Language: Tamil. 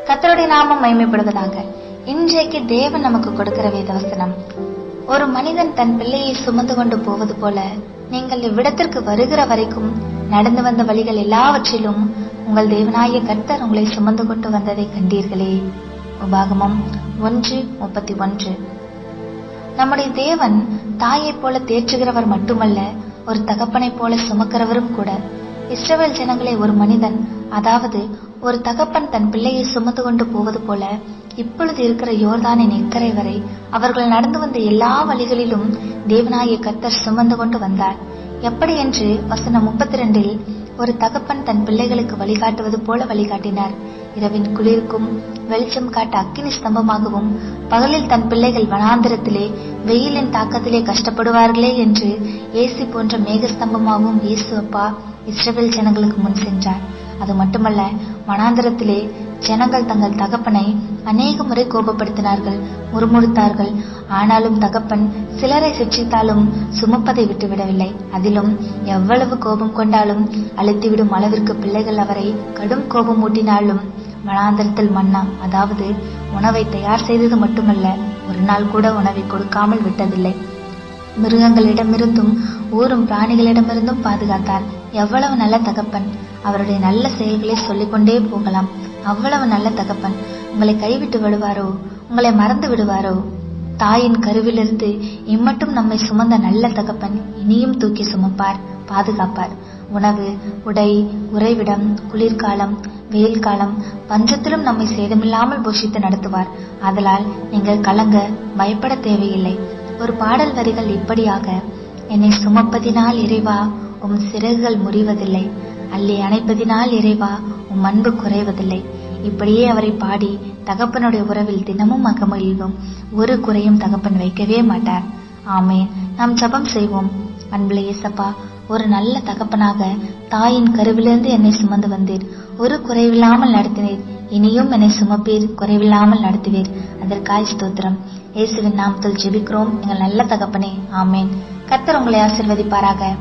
கர்த்தருடைய நாமம் மகிமைப்படுவதாக. இன்றைக்கு தேவன் நமக்கு கொடுக்கிற வேதவசனம், ஒரு மனிதன் தன் பிள்ளையை சுமந்து கொண்டு போவது போல நீங்கள் இவ்விடத்திற்கு வருகிற வரைக்கும் நடந்து வந்த வழிகள் எல்லாவற்றிலும் உங்கள் தேவனாகிய கர்த்தர் உங்களை சுமந்து கொண்டு வந்ததை கண்டீர்களே. உபாகமம் 1:31. நம்முடைய தேவன் தாயை போல தேற்றுகிறவர் மட்டுமல்ல, ஒரு தகப்பனை போல சுமக்கிறவரும் கூட. இஸ்ரவேல் ஜனங்களை ஒரு மனிதன், அதாவது ஒரு தகப்பன் தன் பிள்ளையை சுமந்து கொண்டு போவது போல இப்பொழுது இருக்கிற யோர்தானின் இக்கரை வரை அவர்கள் நடந்து வந்த எல்லா வழிகளிலும் தேவனாகிய கர்த்தர் சுமந்து கொண்டு வந்தார். எப்படி என்று வசனம் 32, ஒரு தகப்பன் தன் பிள்ளைகளுக்கு வழிகாட்டுவது போல வழிகாட்டினார். இரவின் குளிர்க்கும் வெளிச்சம் காட்ட அக்கினி ஸ்தம்பமாகவும், பகலில் தன் பிள்ளைகள் வனாந்திரத்திலே வெயிலின் தாக்கத்திலே கஷ்டப்படுவார்களே என்று ஏசி போன்ற மேகஸ்தம்பமாகவும் இயேசு அப்பா இஸ்ரவேல் ஜனங்களுக்கு முன் சென்றார். அது மட்டுமல்ல, வனாந்திரத்திலே ஜனங்கள் தங்கள் தகப்பனை அநேக முறை கோபப்படுத்தினார்கள், முறுமுறுத்தார்கள். ஆனாலும் தகப்பன் சிலரை சிக்ஷித்தாலும் சுமப்பதை விட்டுவிடவில்லை. அதிலும் எவ்வளவு கோபம் கொண்டாலும் அழுத்திவிடும் அளவிற்கு பிள்ளைகள் அவரை கடும் கோபம் ஊட்டினாலும் வனாந்திரத்தில் மன்னா, அதாவது உணவை தயார் செய்தது மட்டுமல்ல, ஒரு நாள் கூட உணவை கொடுக்காமல் விட்டதில்லை. மிருகங்களிடமிருந்தும் ஊரும் பிராணிகளிடமிருந்தும் பாதுகாத்தார். எவ்வளவு நல்ல தகப்பன்! அவருடைய நல்ல செயல்களை சொல்லிக்கொண்டே போகலாம். அவ்வளவு நல்ல தகப்பன். உங்களை கைவிட்டு விடுவாரோ? உங்களை மறந்து விடுவாரோ? தாயின் கருவிலிருந்து இம்மட்டும் நம்மை சுமந்த நல்ல தகப்பன் இனியும் தூக்கி சுமப்பார், பாதுகாப்பார். உணவு, உடை, உறைவிடம், குளிர்காலம், வெயில் காலம், பஞ்சத்திலும் நம்மை சேதமில்லாமல் போஷித்து நடத்துவார். ஆதலால் நீங்கள் கலங்க, பயப்பட தேவையில்லை. ஒரு பாடல் வரிகள் இப்படியாக: என்னை சுமப்பதினால் இறைவா உம் சிறகுகள் முறிவதில்லை, அள்ளி அணைப்பதினால் இறைவா உம் அன்பு குறைவதில்லை. இப்படியே அவரை பாடி தகப்பனுடைய உறவில் தினமும் அகமகிழ்வோம். ஒரு குறையும் தகப்பன் வைக்கவே மாட்டார். ஆமேன். நாம் ஜெபம் செய்வோம். அன்புள்ள இயேசப்பா, ஒரு நல்ல தகப்பனாக தாயின் கருவிலிருந்து என்னை சுமந்து வந்தீர். ஒரு குறைவில்லாமல் நடத்தினீர். இனியும் என்னை சுமப்பீர், குறைவில்லாமல் நடத்துவீர். அதற்காய் ஸ்தோத்திரம். இயேசுவின் நாமத்தில் ஜெபிக்கிறோம் எங்கள் நல்ல தகப்பனே. ஆமேன். கர்த்தர் உங்களை ஆசீர்வதிப்பாராக.